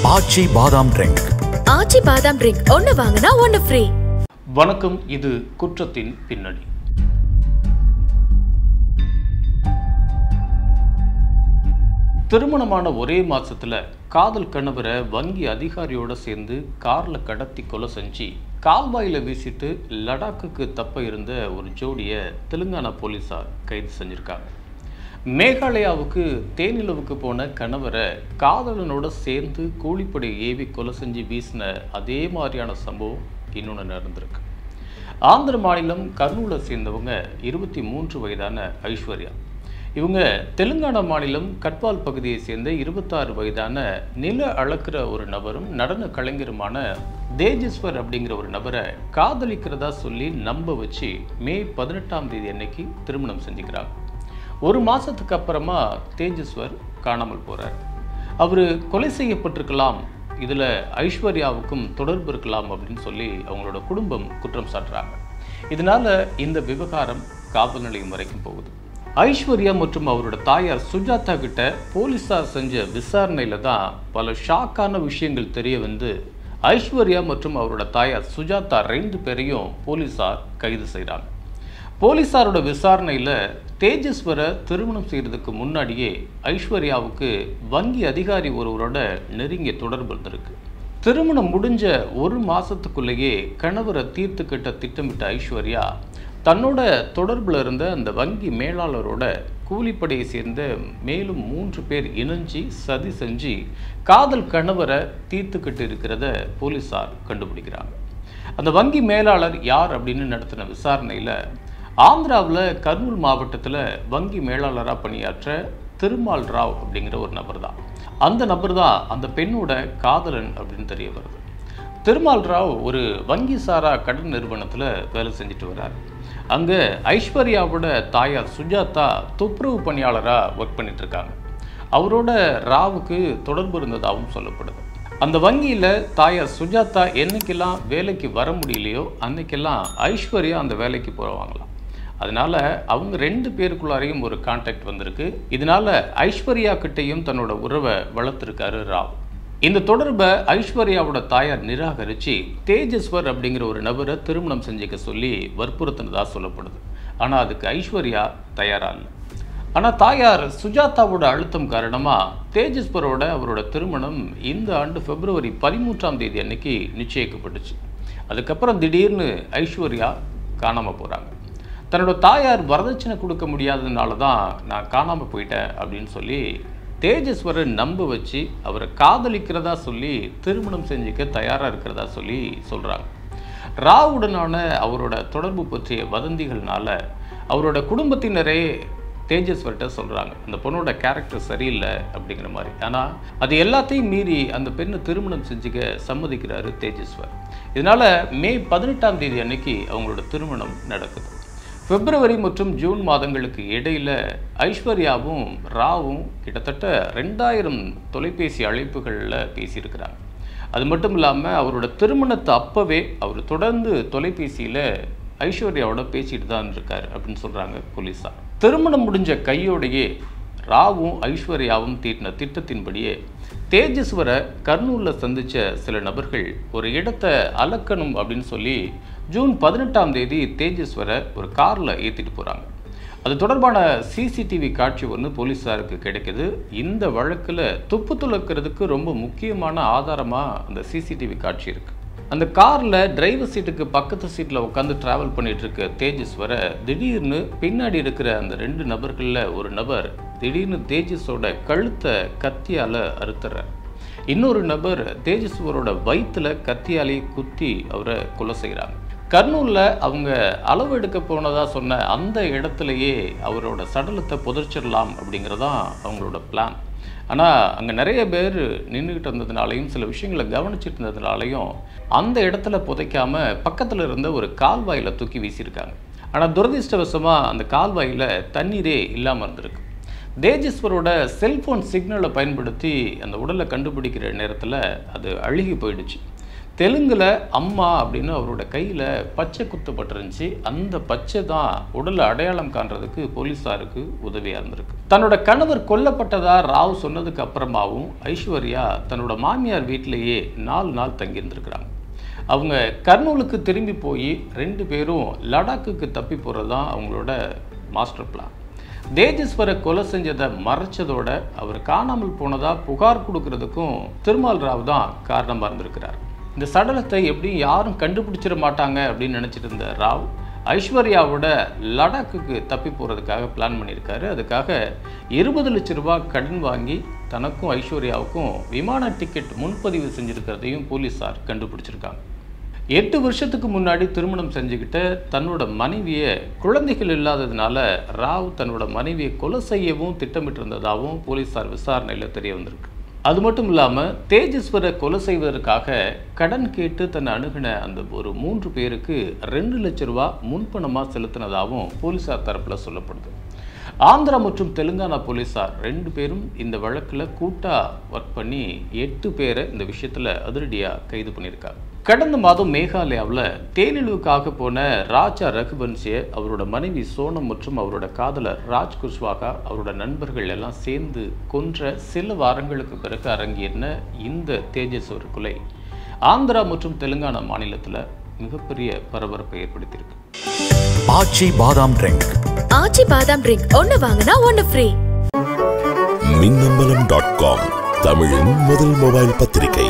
ஆச்சி பாதாம் ட்ரிங்க். ஆச்சி பாதாம் ட்ரிங்க் ஒன்னு வாங்கினா ஒன்னு ஃப்ரீ. வணக்கம், இது குற்றத்தின் பின்னணி. திருமணமான ஒரே மாசத்துல காதல் கணவரை வங்கி அதிகாரியோட சேர்ந்து கார்ல கடத்தி கொலை செஞ்சு கால்வாயில வீசிட்டு லடாக்குக்கு தப்ப இருந்த ஒரு ஜோடியை தெலுங்கானா போலீசார் கைது செஞ்சிருக்காங்க. மேகாலயாவுக்கு தேனிலவுக்கு போன கணவரை காதலனோட சேர்ந்து கூலிப்படை ஏவி கொலை செஞ்சு வீசின அதே மாதிரியான சம்பவம் இன்னொன்று நடந்திருக்கு. ஆந்திர மாநிலம் கர்னூலை சேர்ந்தவங்க 23 வயதான ஐஸ்வர்யா. இவங்க தெலுங்கானா மாநிலம் கட்வால் பகுதியை சேர்ந்த 26 வயதான நில அளக்கிற ஒரு நபரும் நடன கலைஞருமான தேஜஸ்வர் அப்படிங்கிற ஒரு நபரை காதலிக்கிறதா சொல்லி நம்ப வச்சு மே 18ஆம் தேதி அன்னைக்கு திருமணம் செஞ்சுக்கிறாங்க. ஒரு மாசத்துக்கு அப்புறமா தேஜஸ்வர் காணாமல் போறார். அவர் கொலை செய்யப்பட்டிருக்கலாம், இதுல ஐஸ்வர்யாவுக்கும் தொடர்பு இருக்கலாம் அப்படின்னு சொல்லி அவங்களோட குடும்பம் குற்றம் சாட்டுறாங்க. இதனால இந்த விவகாரம் காவல் நிலையம் வரைக்கும் போகுது. ஐஸ்வர்யா மற்றும் அவரோட தாயார் சுஜாதா கிட்ட போலீசார் செஞ்ச விசாரணையில தான் பல ஷாக்கான விஷயங்கள் தெரிய வந்து ஐஸ்வர்யா மற்றும் அவரோட தாயார் சுஜாதா 2 பேரையும் போலீசார் கைது செய்கிறாங்க. போலீசாரோட விசாரணையில தேஜஸ்வரை திருமணம் செய்யறதுக்கு முன்னாடியே ஐஸ்வர்யாவுக்கு வங்கி அதிகாரி ஒருவரோட நெருங்கிய தொடர்பு இருந்திருக்கு. திருமணம் முடிஞ்ச ஒரு மாசத்துக்குள்ளேயே கணவரை தீர்த்துக்கிட்ட திட்டமிட்ட ஐஸ்வர்யா தன்னோட தொடர்புல இருந்த அந்த வங்கி மேலாளரோட கூலிப்படையை சேர்ந்த மேலும் 3 பேர் இணைஞ்சி சதி செஞ்சு காதல் கணவரை தீர்த்துக்கிட்டு இருக்கிறத போலீசார் கண்டுபிடிக்கிறாங்க. அந்த வங்கி மேலாளர் யார் அப்படின்னு நடத்தின விசாரணையில ஆந்திராவில் கர்னூல் மாவட்டத்தில் வங்கி மேலாளராக பணியாற்ற திருமால் ராவ் அப்படிங்கிற ஒரு நபர் தான். அந்த நபர் தான் அந்த பெண்ணோட காதலன் அப்படின்னு தெரிய வருது. திருமால் ராவ் ஒரு வங்கி சாரா கடன் நிறுவனத்தில் வேலை செஞ்சுட்டு வர்றார். அங்கே ஐஸ்வர்யாவோட தாயார் சுஜாதா துப்புரவு பணியாளராக ஒர்க் பண்ணிட்டு இருக்காங்க. அவரோட ராவுக்கு தொடர்பு இருந்ததாகவும் சொல்லப்படுது. அந்த வங்கியில் தாயார் சுஜாதா என்னைக்கெல்லாம் வேலைக்கு வர முடியலையோ அன்னைக்கெல்லாம் ஐஸ்வர்யா அந்த வேலைக்கு போவாங்களாம். அதனால அவங்க 2 பேருக்குள்ளாரையும் ஒரு கான்டாக்ட் வந்திருக்கு. இதனால ஐஸ்வர்யா கிட்டையும் தன்னோட உறவை வளர்த்திருக்காரு ராவ். இந்த தொடர்பை ஐஸ்வர்யாவோட தாயார் நிராகரிச்சு தேஜஸ்வர் அப்படிங்கிற ஒரு நபரை திருமணம் செஞ்சுக்க சொல்லி வற்புறுத்தினதா சொல்லப்படுது. ஆனால் அதுக்கு ஐஸ்வர்யா தயாரா இல்லை. ஆனால் தாயார் சுஜாதாவோட அழுத்தம் காரணமா தேஜஸ்வரோட அவரோட திருமணம் இந்த ஆண்டு பிப்ரவரி 13ஆம் தேதி அன்னைக்கு நிச்சயிக்கப்பட்டுச்சு. அதுக்கப்புறம் திடீர்னு ஐஸ்வர்யா காணாமல் போகிறாங்க. தன்னோட தாயார் வரதட்சணை கொடுக்க முடியாததுனால தான் நான் காணாமல் போயிட்டேன் அப்படின்னு சொல்லி தேஜஸ்வரை நம்ப வச்சு அவரை காதலிக்கிறதா சொல்லி திருமணம் செஞ்சுக்க தயாராக இருக்கிறதா சொல்லி சொல்கிறாங்க. ராவுடனான அவரோட தொடர்பு பற்றிய வதந்திகள்னால அவரோட குடும்பத்தினரே தேஜஸ்வர்கிட்ட சொல்கிறாங்க, அந்த பொண்ணோட கேரக்டர் சரியில்லை அப்படிங்கிற மாதிரி. ஆனால் அது எல்லாத்தையும் மீறி அந்த பெண்ணை திருமணம் செஞ்சுக்க சம்மதிக்கிறாரு தேஜஸ்வர். இதனால் மே 18ஆம் தேதி அன்னைக்கு அவங்களோட திருமணம் நடக்குது. பிப்ரவரி மற்றும் ஜூன் மாதங்களுக்கு இடையில் ஐஸ்வர்யாவும் ராவும் கிட்டத்தட்ட 2000 தொலைபேசி அழைப்புகளில் பேசியிருக்கிறாங்க. அது மட்டும் இல்லாமல் அவரோட திருமணத்தை அப்போவே அவர் தொடர்ந்து தொலைபேசியில் ஐஸ்வர்யாவோட பேசிட்டு தான் இருக்கார் அப்படின்னு சொல்கிறாங்க போலீஸார். திருமணம் முடிஞ்ச கையோடையே ராவும் ஐஸ்வர்யாவும் தீட்டின திட்டத்தின்படியே தேஜஸ்வரை கர்னூலில் சந்தித்த சில நபர்கள் ஒரு இடத்தை அளக்கணும் அப்படின்னு சொல்லி ஜூன் 18ஆம் தேதி தேஜஸ்வரை ஒரு காரில் ஏற்றிட்டு போகிறாங்க. அது தொடர்பான சிசிடிவி காட்சி ஒன்று போலீஸாருக்கு கிடைக்குது. இந்த வழக்கில் துப்பு துளக்கிறதுக்கு ரொம்ப முக்கியமான ஆதாரமாக அந்த சிசிடிவி காட்சி இருக்குது. அந்த காரில் டிரைவர் சீட்டுக்கு பக்கத்து சீட்டில் உட்காந்து ட்ராவல் பண்ணிட்டு இருக்க தேஜஸ்வரை திடீர்னு பின்னாடி இருக்கிற அந்த 2 நபர்களில் ஒரு நபர் திடீர்னு தேஜஸோட கழுத்தை கத்தியால் அறுத்துறார். இன்னொரு நபர் தேஜஸ்வரோட வயிற்றுல கத்தியாலே குத்தி அவரை கொலை செய்கிறாங்க. கர்னூலில் அவங்க அளவு எடுக்க போனதா சொன்ன அந்த இடத்துலையே அவரோட சடலத்தை புதைச்சிடலாம் அப்படிங்கிறதான் அவங்களோட பிளான். ஆனால் அங்கே நிறைய பேர் நின்றுக்கிட்டு இருந்ததுனாலையும் சில விஷயங்களை கவனிச்சுட்டு இருந்ததுனாலையும் அந்த இடத்துல புதைக்காமல் பக்கத்தில் இருந்த ஒரு கால்வாயில் தூக்கி வீசியிருக்காங்க. ஆனால் துரதிர்ஷ்டவசமாக அந்த கால்வாயில் தண்ணீரே இல்லாமல் இருந்திருக்கு. தேஜஸ்வரோட செல்ஃபோன் சிக்னலை பயன்படுத்தி அந்த உடலை கண்டுபிடிக்கிற நேரத்தில் அது அழுகி போயிடுச்சு. தெலுங்குல அம்மா அப்படின்னு அவரோட கையில் பச்சை குத்தப்பட்டிருந்துச்சு. அந்த பச்சை தான் உடலை அடையாளம் காண்றதுக்கு போலீஸாருக்கு உதவியாக இருந்திருக்கு. தன்னோட கணவர் கொல்லப்பட்டதா ராவ் சொன்னதுக்கு அப்புறமாவும் ஐஸ்வர்யா தன்னோட மாமியார் வீட்டிலேயே 4 நாள் தங்கியிருந்திருக்கிறாங்க. அவங்க கர்னூலுக்கு திரும்பி போய் 2 பேரும் லடாக்குக்கு தப்பி போகிறது தான் அவங்களோட மாஸ்டர் பிளான். தேஜஸ்வரை கொலை செஞ்சதை மறைச்சதோட அவர் காணாமல் போனதா புகார் கொடுக்கறதுக்கும் திருமால் ராவ் தான் காரணமாக இருந்திருக்கிறார். இந்த சடலத்தை எப்படியும் யாரும் கண்டுபிடிச்சிட மாட்டாங்க அப்படின்னு நினச்சிட்டு இருந்த ராவ் ஐஸ்வர்யாவோட லடாக்குக்கு தப்பி போகிறதுக்காக பிளான் பண்ணியிருக்காரு. அதுக்காக 20 லட்ச ரூபாய் கடன் வாங்கி தனக்கும் ஐஸ்வர்யாவுக்கும் விமான டிக்கெட் முன்பதிவு செஞ்சுருக்கிறதையும் போலீஸார் கண்டுபிடிச்சிருக்காங்க. 8 வருஷத்துக்கு முன்னாடி திருமணம் செஞ்சுக்கிட்ட தன்னோட மனைவியை குழந்தைகள் இல்லாததுனால ராவ் தன்னோட மனைவியை கொலை செய்யவும் திட்டமிட்டிருந்ததாகவும் போலீஸார் விசாரணையில் தெரிய வந்திருக்கு. அது மட்டும் இல்லாமல் தேஜஸ்வரை கொலை செய்வதற்காக கடன் கேட்டு தன்னை அணுகின அந்த ஒரு 3 பேருக்கு 2 லட்ச ரூபா முன்பணமாக செலுத்தினதாகவும் போலீஸார் தரப்பில் சொல்லப்படுது. ஆந்திரா மற்றும் தெலுங்கானா போலீஸார் 2 பேரும் இந்த வழக்கில் கூட்டாக ஒர்க் பண்ணி 8 பேரை இந்த விஷயத்தில் அதிரடியாக கைது பண்ணியிருக்காங்க. கடந்த மாதம் மேகாலயாவில் தேனிலுவுக்காக போன ராஜா ரகுவன்சியை அவரோட மனைவி சோனம் மற்றும் அவரோட காதலர் ராஜ் குஷ்வாகா அவரோட நண்பர்கள் எல்லாம் சேர்ந்து கொன்ற சில வாரங்களுக்கு பிறகு அரங்கேறின இந்த தேஜஸ்வர் கொலை ஆந்திரா மற்றும் தெலுங்கானா மாநிலத்தில் மிகப்பெரிய பரபரப்பை ஏற்படுத்தியிருக்கு. ஆச்சி பாதாம் ட்ரிங்க். ஆச்சி பாதாம் ட்ரிங்க் ஒன்னு வாங்கினா ஒன்னு ஃப்ரீ. மின்னம்பலம்.com தமிழின் முதல் மொபைல் பத்திரிகை.